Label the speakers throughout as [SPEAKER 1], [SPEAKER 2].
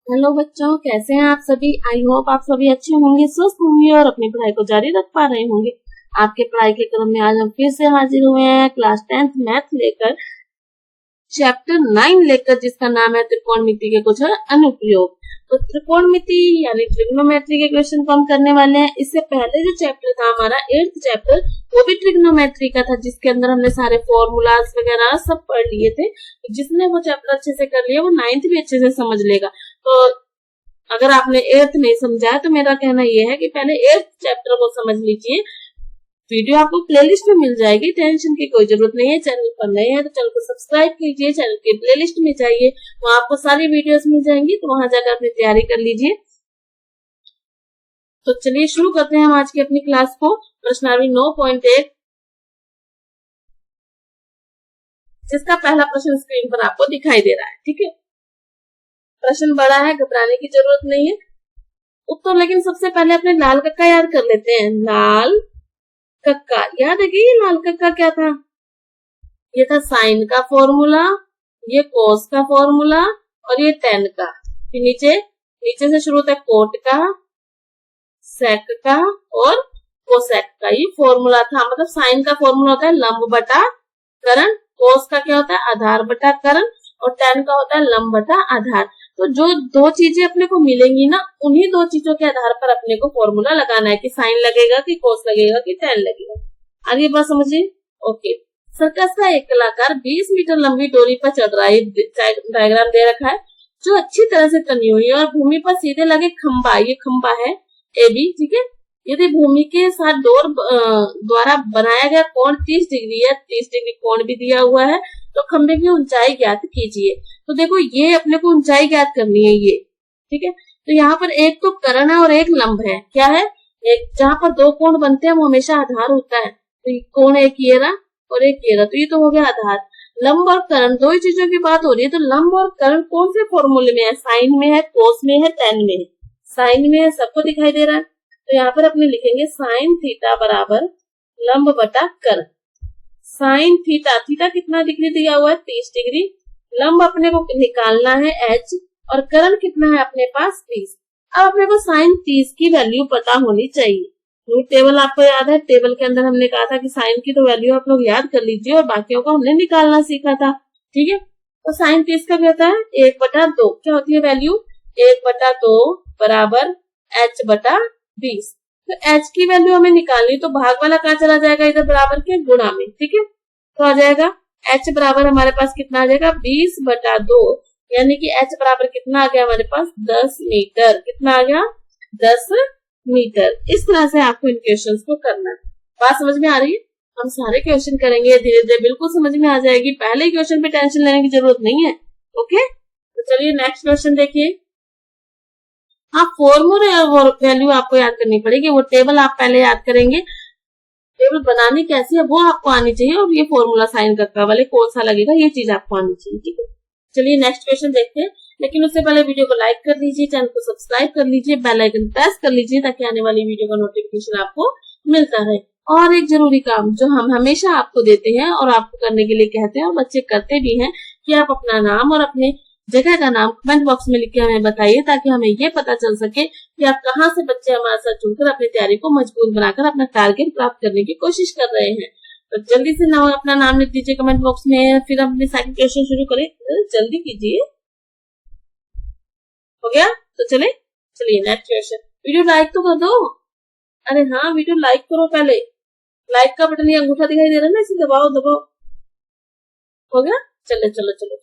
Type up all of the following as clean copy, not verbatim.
[SPEAKER 1] Hello बच्चों, कैसे हैं आप सभी। आई होप आप सभी अच्छे होंगे, स्वस्थ होंगे और अपनी पढ़ाई को जारी रख पा रहे होंगे। आपके पढ़ाई के क्रम में आज हम फिर से हाजिर हुए हैं क्लास 10th मैथ लेकर, चैप्टर 9 लेकर, जिसका नाम है त्रिकोणमिति के कुछ अनुप्रयोग। तो त्रिकोणमिति यानी ट्रिग्नोमेट्री के क्वेश्चन को हम करने वाले हैं। इससे पहले जो चैप्टर था हमारा 8th चैप्टर, वो भी ट्रिग्नोमेट्री का था, जिसके अंदर हमने सारे फॉर्मूलाज वगैरह सब पढ़ लिए थे। जिसने वो चैप्टर अच्छे से कर लिया वो 9th भी अच्छे से समझ लेगा। तो अगर आपने 8th नहीं समझा है तो मेरा कहना यह है कि पहले 8th चैप्टर को समझ लीजिए। वीडियो आपको प्लेलिस्ट में मिल जाएगी, टेंशन की कोई जरूरत नहीं है। चैनल पर नए हैं तो चैनल को सब्सक्राइब कीजिए, चैनल के प्लेलिस्ट में जाइए, वहां आपको सारी वीडियोस मिल जाएंगी, तो वहां जाकर अपनी तैयारी कर लीजिए। तो चलिए शुरू करते हैं हम आज की अपनी क्लास को। प्रश्नावली 9.1, जिसका पहला प्रश्न स्क्रीन पर आपको दिखाई दे रहा है। ठीक है, प्रश्न बड़ा है, घबराने की जरूरत नहीं है। उत्तर लेकिन सबसे पहले अपने लाल कक्का याद कर लेते हैं। लाल कक्का याद है कि ये लाल कक्का क्या था? ये था साइन का फॉर्मूला, ये कोस का फॉर्मूला और ये टेन का। फिर नीचे से शुरू होता है कोट का, सेक का और कोसेक का। ये फॉर्मूला था। मतलब साइन का फॉर्मूला होता है लंब बटा करण, कोस का क्या होता है आधार बटा करण और टेन का होता है लंब बटा आधार। तो जो दो चीजें अपने को मिलेंगी ना, उन्हीं दो चीजों के आधार पर अपने को फॉर्मूला लगाना है कि साइन लगेगा कि कोस लगेगा कि टेन लगेगा। आगे बात समझिए। ओके, सर्कस का एक कलाकार 20 मीटर लंबी डोरी पर चढ़ रहा है। डायग्राम दे रखा है जो अच्छी तरह से तनी हुई है और भूमि पर सीधे लगे खंबा, ये खंबा है AB। ठीक है, यदि भूमि के साथ डोर द्वारा बनाया गया कोण 30 डिग्री है, 30 डिग्री कोण भी दिया हुआ है, तो खंबे की ऊंचाई ज्ञात कीजिए। तो देखो ये अपने को ऊंचाई ज्ञात करनी है ये। ठीक है, तो यहाँ पर एक तो कर्ण है और एक लंब है। क्या है? एक जहाँ पर दो कोण बनते हैं वो हमेशा आधार होता है। तो कोण एक ये रहा और एक ये रहा, तो ये तो हो गया आधार। लंब और कर्ण दो ही चीजों की बात हो रही है। तो लंब और कर्ण कौन से फॉर्मूले में है? साइन में है, कोस में है, टेन में है। साइन में है, सबको दिखाई दे रहा है। तो यहाँ पर अपने लिखेंगे साइन थीटा बराबर लंब बटा कर्ण। साइन थीटा, थीटा कितना डिग्री दिया हुआ है? 30 डिग्री। लंब अपने को निकालना है h और कर्ण कितना है अपने पास? 20। अब अपने को साइन 30 की वैल्यू पता होनी चाहिए। रूट टेबल आपको याद है, टेबल के अंदर हमने कहा था कि साइन की तो वैल्यू आप लोग याद कर लीजिए और बाकियों को हमने निकालना सीखा था। ठीक है, तो साइन 30 का क्या होता है? 1/2। क्या होती है वैल्यू? 1/2 बराबर h बटा 20। तो h की वैल्यू हमें निकालनी, तो भाग वाला कहाँ चला जाएगा? इधर बराबर के गुणा में। ठीक है, तो आ जाएगा h बराबर हमारे पास कितना आ जाएगा? 20/2, यानी कि h बराबर कितना आ गया हमारे पास? 10 मीटर। कितना आ गया? 10 मीटर। इस तरह से आपको इन क्वेश्चंस को करना है। बात समझ में आ रही है? हम सारे क्वेश्चन करेंगे धीरे धीरे, बिल्कुल समझ में आ जाएगी। पहले क्वेश्चन पे टेंशन लेने की जरूरत नहीं है। ओके, तो चलिए नेक्स्ट क्वेश्चन देखिए। हाँ, फॉर्मूले और वैल्यू आपको याद करनी पड़ेगी। वो टेबल आप पहले याद करेंगे, टेबल बनानी कैसी है वो आपको आनी चाहिए, और ये फॉर्मूला साइन कक्का वाले कौन सा लगेगा ये चीज आपको आनी चाहिए। ठीक है, चलिए नेक्स्ट क्वेश्चन देखते हैं। लेकिन उससे पहले वीडियो को लाइक कर लीजिए, चैनल को सब्सक्राइब कर लीजिए, बेल आइकन प्रेस कर लीजिए ताकि आने वाली वीडियो का नोटिफिकेशन आपको मिलता रहे। और एक जरूरी काम जो हम हमेशा आपको देते हैं और आपको करने के लिए कहते हैं और बच्चे करते भी हैं, कि आप अपना नाम और अपने जगह का नाम कमेंट बॉक्स में लिख के हमें बताइए, ताकि हमें ये पता चल सके कि आप कहाँ से बच्चे हमारे साथ जुड़कर अपनी तैयारी को मजबूत बनाकर अपना टारगेट प्राप्त करने की कोशिश कर रहे हैं। तो जल्दी से अपना नाम लिख दीजिए कमेंट बॉक्स में, फिर हम अपने सारे क्वेश्चन शुरू करें। जल्दी कीजिए। हो गया? तो चलिए नेक्स्ट क्वेश्चन। वीडियो लाइक तो कर दो। अरे हाँ, वीडियो लाइक करो पहले। लाइक का बटन ये अंगूठा दिखाई दे रहा है ना, इसे दबाओ दबाओ। हो गया? चलो चलो चलो,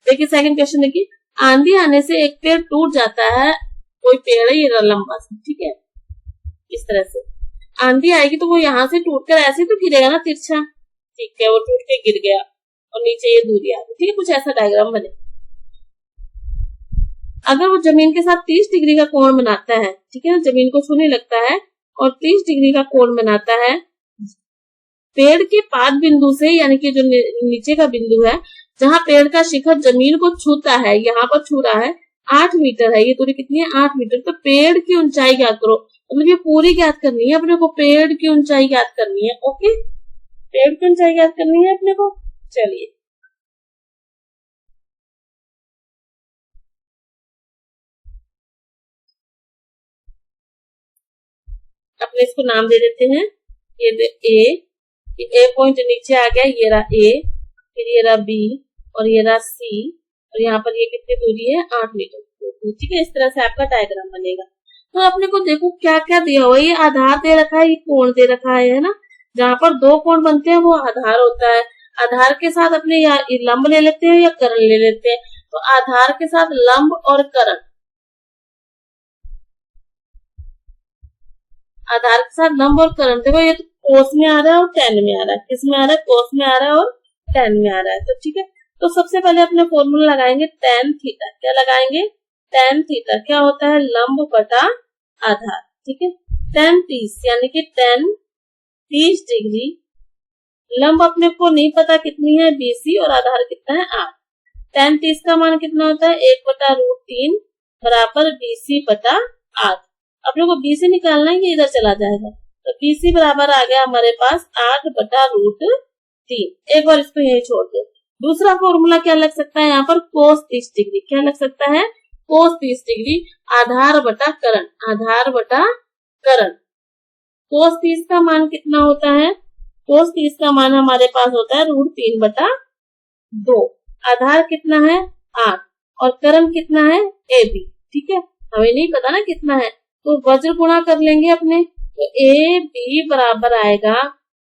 [SPEAKER 1] देखिए सेकंड क्वेश्चन देखिए। आंधी आने से एक पेड़ टूट जाता है, कोई पेड़ है ये लंबा सा। ठीक है, इस तरह से आंधी आएगी तो वो यहाँ से टूटकर ऐसे तो गिरेगा ना तिरछा। ठीक है, वो टूट के गिर गया और नीचे ये दूरी आ गई। ठीक है, कुछ ऐसा डायग्राम बने। अगर वो जमीन के साथ 30 डिग्री का कोण बनाता है, ठीक है ना, जमीन को छूने लगता है और 30 डिग्री का कोण बनाता है पेड़ के पाद बिंदु से, यानी कि जो नीचे का बिंदु है जहां पेड़ का शिखर जमीन को छूता है, यहाँ पर छू रहा है, 8 मीटर है। ये दूरी कितनी है? 8 मीटर। तो पेड़ की ऊंचाई ज्ञात करो। मतलब ये पूरी ज्ञात करनी है अपने को, पेड़ की ऊंचाई ज्ञात करनी है। ओके, पेड़ की ऊंचाई ज्ञात करनी है अपने को। चलिए अपने इसको नाम दे देते हैं, ये ए पॉइंट नीचे आ गया, ये रहा ए, फिर ये रहा बी और ये रहा सी, और यहाँ पर ये कितनी दूरी है 8 मीटर, ठीक है। इस तरह से आपका डायग्राम बनेगा। तो अपने को देखो क्या क्या दिया हुआ है, ये आधार दे रखा है, ये कोण दे रखा है ना। जहाँ पर दो कोण बनते हैं वो आधार होता है। आधार के साथ अपने या लंब ले लेते हैं या कर्ण ले लेते हैं। तो आधार के साथ लंब और कर्ण, आधार के साथ लंब और कर्ण, देखो ये तो कोस में आ रहा है और टेन में आ रहा है, किस में आ रहा है, कोस में आ रहा है और टेन में आ रहा है। तो ठीक है, तो सबसे पहले अपने फॉर्मूला लगाएंगे टेन थीटा। क्या लगाएंगे, टेन थीटा क्या होता है, लंब बटा आधार, ठीक है। टेन 30 यानी कि टेन 30 डिग्री, लंब अपने को नहीं पता कितनी है बीसी और आधार कितना है 8। टेन 30 का मान कितना होता है 1/√3 बराबर बीसी बटा 8। अपने को बीसी निकालना है, ये इधर चला जाएगा, तो बीसी बराबर आ गया हमारे पास 8/√3। एक बार इसको यही छोड़ दो। दूसरा फॉर्मूला क्या लग सकता है यहाँ पर, कोस 30 डिग्री। क्या लग सकता है, कोस 30 डिग्री, आधार बटा कर्ण, आधार बटा कर्ण। कोस 30 का मान कितना होता है, कोस 30 का मान हमारे पास होता है √3/2। आधार कितना है 8 और कर्ण कितना है AB, ठीक है। हमें नहीं पता ना कितना है, तो वज्र गुणा कर लेंगे अपने, तो AB बराबर आएगा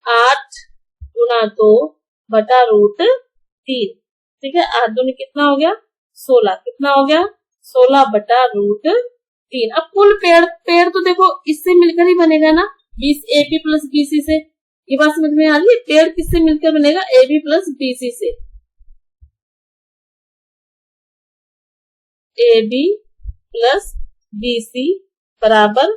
[SPEAKER 1] 8 × 2/√3, ठीक है। 8 दूनी कितना हो गया 16, कितना हो गया 16/√3। अब कुल पेड़ तो देखो इससे मिलकर ही बनेगा ना, AB + BC से। ये बात समझ में आ रही है, पेड़ किससे मिलकर बनेगा, AB + BC से। AB + BC बराबर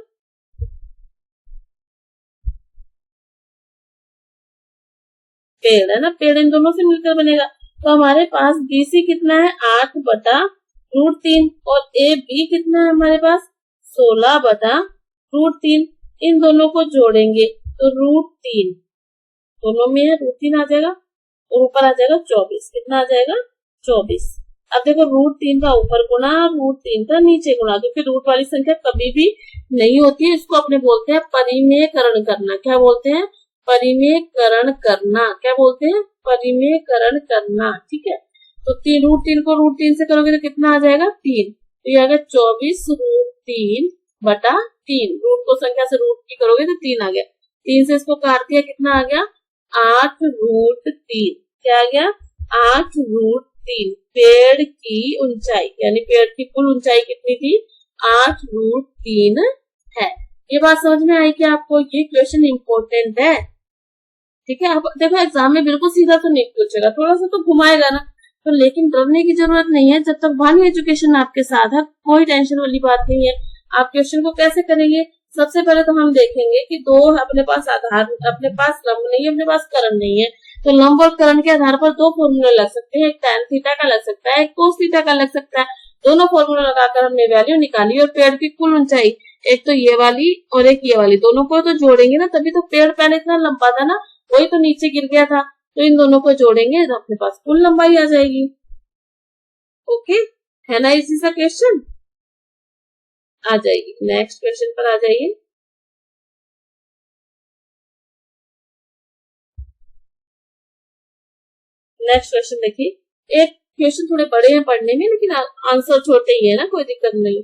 [SPEAKER 1] पेड़ है ना, पेड़ इन दोनों से मिलकर बनेगा। तो हमारे पास BC कितना है 8/√3 और AB कितना है हमारे पास 16/√3। इन दोनों को जोड़ेंगे तो √3, दोनों में है √3 आ जाएगा और ऊपर आ जाएगा 24। कितना आ जाएगा 24। अब देखो √3 का ऊपर गुणा, √3 का नीचे गुणा, क्योंकि रूट वाली संख्या कभी भी नहीं होती है। इसको अपने बोलते हैं परिमेयकरण करना। क्या बोलते हैं, परिमेयकरण करना। क्या बोलते हैं, परिमेयकरण करना, ठीक है। तो √3 को √3 से करोगे तो कितना आ जाएगा 3, तो ये आ गया 24√3/3। रूट को संख्या से रूट की करोगे तो 3 आ गया, 3 से इसको काट दिया, कितना आ गया 8√3। क्या आ गया 8√3। पेड़ की ऊंचाई यानी पेड़ की कुल ऊंचाई कितनी थी 8√3 है। ये बात समझ में आई कि आपको ये क्वेश्चन इंपॉर्टेंट है, ठीक है। अब देखो एग्जाम में बिल्कुल सीधा तो नहीं पूछेगा, थोड़ा सा तो घुमाएगा ना, तो लेकिन डरने की जरूरत नहीं है। जब तक वाणी एजुकेशन आपके साथ है कोई टेंशन वाली बात नहीं है। आप क्वेश्चन को कैसे करेंगे, सबसे पहले तो हम देखेंगे कि दो अपने पास आधार, अपने पास लंब नहीं है, अपने पास कर्ण नहीं है, तो लंब और कर्ण के आधार पर दो फॉर्मूले लग सकते हैं। एक tan थीटा का लग सकता है, एक cos थीटा का लग सकता है। दोनों फॉर्मूला लगाकर हमने वैल्यू निकाली और पेड़ की कुल ऊंचाई, एक तो ये वाली और एक ये वाली, दोनों को तो जोड़ेंगे ना, तभी तो पेड़ पहले इतना लंबा था ना, वही तो नीचे गिर गया था। तो इन दोनों को जोड़ेंगे तो अपने पास कुल लंबाई आ जाएगी। ओके, है ना इजी सा क्वेश्चन, आ जाएगी। नेक्स्ट क्वेश्चन पर आ जाइए। नेक्स्ट क्वेश्चन देखिए, एक क्वेश्चन थोड़े बड़े हैं पढ़ने में, लेकिन आंसर छोटे ही है ना, कोई दिक्कत नहीं।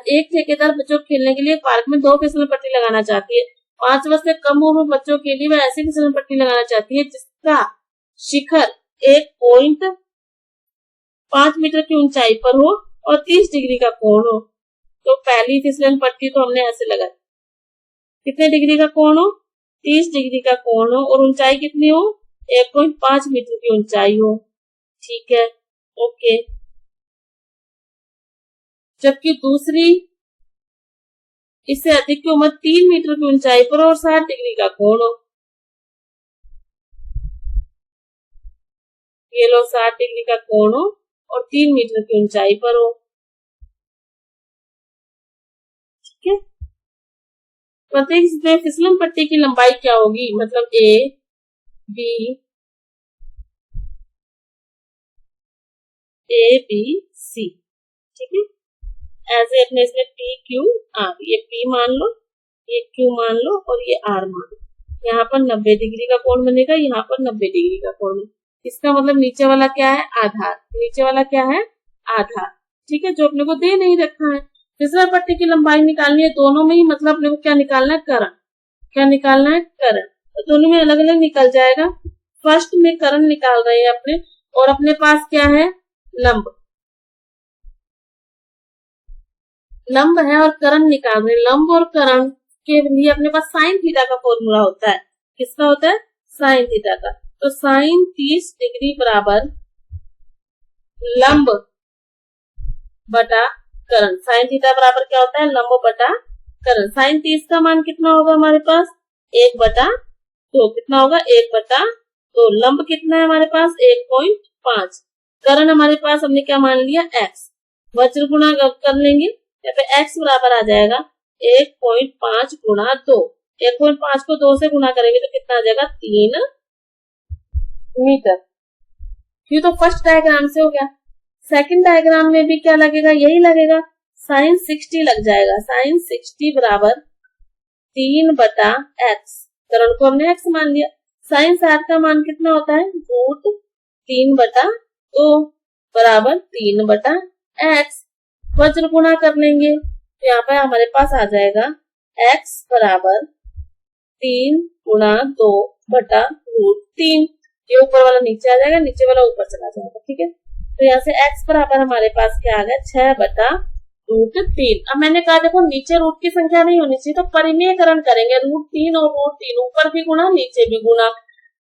[SPEAKER 1] एक ठेकेदार बच्चों को खेलने के लिए पार्क में 2 फिसल पट्टी लगाना चाहती है। 5 वर्ष से कम उम्र बच्चों के लिए वह ऐसी फिसल पट्टी लगाना चाहती है जिसका शिखर 1.5 मीटर की ऊंचाई पर हो और 30 डिग्री का कोण हो। तो पहली फिसलन पट्टी तो हमने ऐसे लगा, कितने डिग्री का कोण हो 30 डिग्री का कोण हो और ऊंचाई कितनी हो 1.5 मीटर की ऊंचाई हो, ठीक है, ओके। जबकि दूसरी इससे अधिक की उम्र 3 मीटर की ऊंचाई पर और 60 डिग्री का कोण हो। ये लो 60 डिग्री का कोण हो और 3 मीटर की ऊंचाई पर हो, ठीक है। प्रत्येक फिसलन पट्टी की लंबाई क्या होगी, मतलब A, B, C, ठीक है। ऐसे अपने इसमें P, Q, R, ये P मान लो, ये Q मान लो और ये R मान लो। यहाँ पर 90 डिग्री का कोण बनेगा, यहाँ पर 90 डिग्री का कोण बनेगा। इसका मतलब नीचे वाला क्या है? आधार। नीचे वाला क्या है? आधार। ठीक है, जो अपने को दे नहीं रखा है। फिसलन पट्टी की लंबाई निकालनी है, दोनों में ही मतलब अपने को क्या निकालना है? करण। क्या निकालना है? करण। तो दोनों में अलग अलग निकल जाएगा। फर्स्ट में करण निकाल रहे हैं अपने, और अपने पास क्या है? लंब। लंब है और करण निकाल रहे हैं। लंब और करण के लिए अपने पास साइन थीटा का फॉर्मूला होता है। किसका होता है? साइन थीटा का। तो साइन 30 डिग्री बराबर लंब बटा करण। साइन थीटा बराबर क्या होता है? लंब बटा करण। साइन 30 का मान कितना होगा हमारे पास? 1/2। कितना होगा? 1/2। लंब कितना है हमारे पास? 1.5। करण हमारे पास हमने क्या मान लिया? x। वज्र गुणा कर लेंगे, या फिर x बराबर आ जाएगा 1.5 गुणा 2। 1.5 को 2 से गुणा करेंगे तो कितना आ जाएगा? 3 मीटर। ये तो फर्स्ट डायग्राम से हो गया। सेकंड डायग्राम में भी क्या लगेगा? यही लगेगा, साइन 60 लग जाएगा। साइन 60 बराबर 3/x। करण को हमने x मान लिया। साइन 60 का मान कितना होता है? √3/2 बराबर 3/x। वज्र गुणा कर लेंगे तो यहाँ पे हमारे पास आ जाएगा x बराबर 3 गुणा 2 बटा √3। ये ऊपर वाला नीचे आ जाएगा, नीचे वाला ऊपर चला जाएगा। ठीक है, तो यहाँ से x बराबर हमारे पास क्या आ गया? 6/√3। अब मैंने कहा देखो नीचे रूट की संख्या नहीं होनी चाहिए, तो परिमेयकरण करेंगे। √3 और √3 ऊपर भी गुणा नीचे भी गुणा,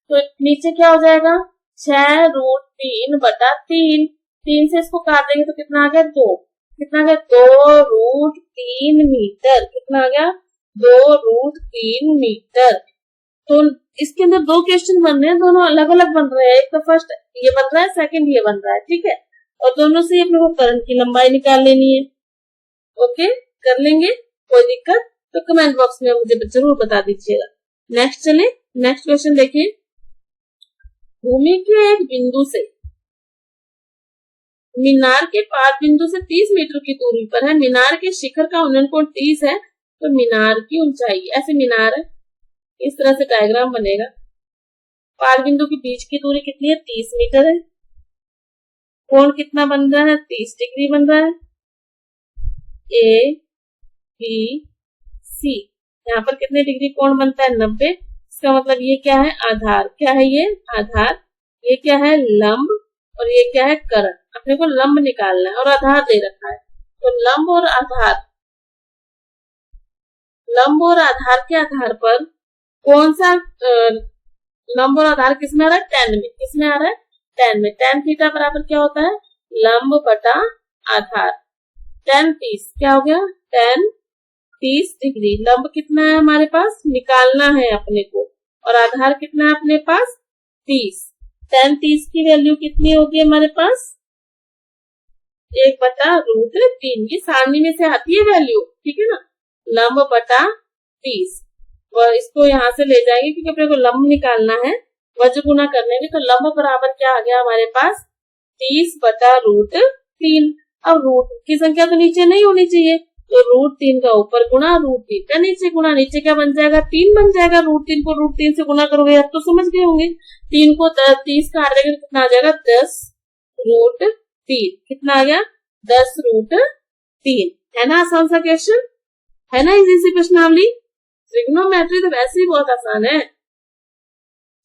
[SPEAKER 1] तो नीचे क्या हो जाएगा? 6√3/3। 3 से इसको काट देंगे तो कितना आ गया? 2। कितना आ गया? 2√3 मीटर। कितना आ गया? 2√3 मीटर। तो इसके अंदर 2 क्वेश्चन बन रहे हैं, दोनों अलग अलग बन रहे हैं। एक तो फर्स्ट ये बन रहा है, सेकंड ये बन रहा है। ठीक है, और दोनों से अपने को करण की लंबाई निकाल लेनी है। ओके, कर लेंगे, कोई दिक्कत तो कमेंट बॉक्स में मुझे जरूर बता दीजिएगा। नेक्स्ट चले, नेक्स्ट क्वेश्चन देखिए। भूमि के एक बिंदु से मीनार के पाद बिंदु से 30 मीटर की दूरी पर है। मीनार के शिखर का उन्नयन कोण 30 है, तो मीनार की ऊंचाई, ऐसे मीनार है, इस तरह से डायग्राम बनेगा। पाद बिंदु के बीच की दूरी कितनी है? 30 मीटर है। कोण कितना बन रहा है? 30 डिग्री बन रहा है। A, B, C, यहाँ पर कितने डिग्री कोण बनता है? 90। इसका मतलब ये क्या है? आधार। क्या है ये? आधार। ये क्या है? लंब। और ये क्या है? करण। अपने को लंब निकालना है और आधार दे रखा है, तो लंब और आधार, लंब और आधार के आधार पर कौन सा लंब और आधार किसमें आ रहा है? tan में। किसमें आ रहा है? tan में। tan थीटा बराबर क्या होता है? लंब बटा आधार। tan 30 क्या हो गया? tan 30 degree. लंब कितना है हमारे पास? निकालना है अपने को, और आधार कितना है अपने पास? 30। tan 30 की वैल्यू कितनी होगी हमारे पास? 1/√3। ये सारणी में से आती है वैल्यू। ठीक है ना, लंब बटा 30, और इसको यहाँ से ले जाएंगे क्योंकि अपने को लंब निकालना है। वज्र गुना करने में, तो लंब बराबर क्या आ गया हमारे पास? 30/√3। अब रूट की संख्या तो नीचे नहीं होनी चाहिए, तो √3 का ऊपर गुणा, √3 का नीचे गुणा। नीचे क्या बन जाएगा? 3 बन जाएगा। √3 को √3 से गुणा करोगे, अब तो समझ गए होंगे। 3 को 30 काट देंगे तो कितना आ जाएगा? 10√3। कितना आ गया? 10√3। है ना आसान सा क्वेश्चन? है ना इजी सी प्रश्नावली? ट्रिग्नोमेट्री तो वैसे ही बहुत आसान है।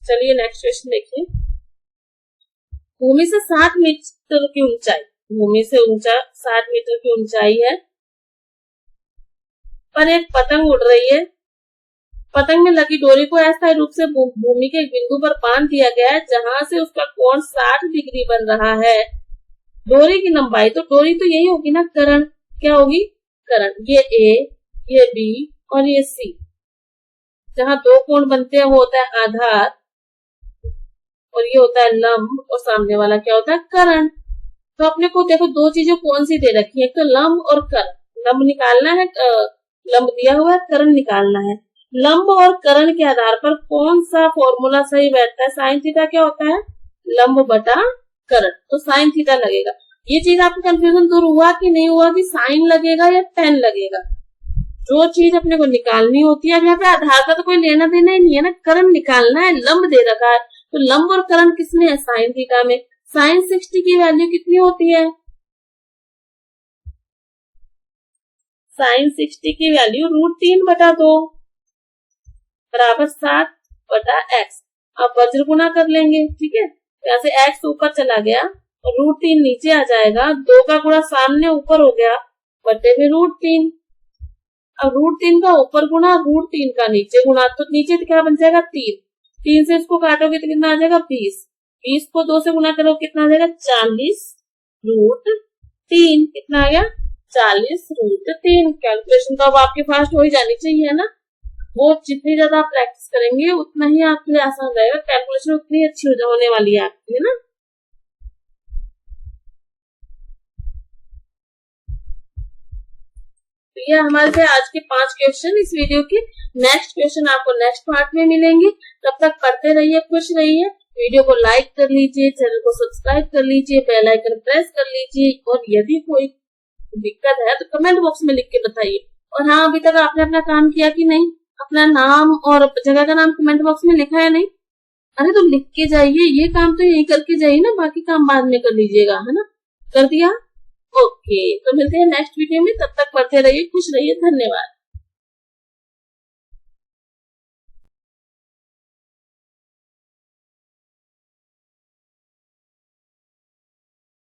[SPEAKER 1] चलिए नेक्स्ट क्वेश्चन देखिए। भूमि से 60 मीटर की ऊंचाई, भूमि से ऊंचा 60 मीटर की ऊंचाई है, पर एक पतंग उड़ रही है। पतंग में लगी डोरी को अस्थायी रूप से भूमि के एक बिंदु पर बांध दिया गया है, जहां से उसका कोण 60 डिग्री बन रहा है। डोरी की लंबाई, तो डोरी तो यही होगी ना, करण। क्या होगी? करण। ये A, ये B और ये C। जहां 2 कोण बनते हैं वो होता है आधार, और ये होता है लंब, और सामने वाला क्या होता है? करण। तो अपने को देखो 2 चीजें कौन सी दे रखी है? एक तो लंब और करण। लंब निकालना है, लंब दिया हुआ है, करण निकालना है। लंब और करण के आधार पर कौन सा फॉर्मूला सही बैठता है? साइन थीटा क्या होता है? लंब बटा करण, तो साइन थीटा लगेगा। ये चीज आपको कंफ्यूजन दूर हुआ कि नहीं हुआ कि साइन लगेगा या tan लगेगा? जो चीज अपने को निकालनी होती है, अब यहाँ पे आधार का तो कोई लेना देना ही नहीं है ना, करंट निकालना है, लंब दे रखा है, तो लंब और करंट किसमें है, साइन थीटा में। साइन 60 की वैल्यू कितनी होती है, साइन 60 की वैल्यू √3/2 बराबर 7/x। अब वज्र गुना कर लेंगे, ठीक है, यहाँ से x ऊपर चला गया और √3 नीचे आ जाएगा, 2 का गुणा सामने ऊपर हो गया बटे में √3। अब √3 का ऊपर गुणा, √3 का नीचे गुणा, तो नीचे क्या बन जाएगा 3, 3 से इसको काटोगे तो कितना आ जाएगा 20, 20 को 2 से गुना करो कितना आ जाएगा 40√3, कितना आ गया 40√3। कैलकुलेशन तो अब आपके फास्ट हो ही जानी चाहिए ना, वो जितनी ज्यादा आप प्रैक्टिस करेंगे उतना ही आपके लिए आसान रहेगा, कैलकुलेशन उतनी अच्छी होने वाली है आपकी, है ना। तो ये हमारे थे आज के 5 क्वेश्चन इस वीडियो के। नेक्स्ट क्वेश्चन आपको नेक्स्ट पार्ट में मिलेंगे, तब तक पढ़ते रहिए, खुश रहिए। वीडियो को लाइक कर लीजिए, चैनल को सब्सक्राइब कर लीजिए, बेल आइकन प्रेस कर लीजिए, और यदि कोई दिक्कत है तो कमेंट बॉक्स में लिख के बताइए। और हाँ, अभी तक आपने अपना काम किया कि नहीं, अपना नाम और जगह का नाम कमेंट बॉक्स में लिखा है नहीं, अरे तो लिख के जाइए, ये काम तो यही करके जाइए ना, बाकी काम बाद में कर लीजिएगा, है ना। कर दिया, ओके, तो मिलते हैं नेक्स्ट वीडियो में, तब तक पढ़ते रहिए, खुश रहिए, धन्यवाद।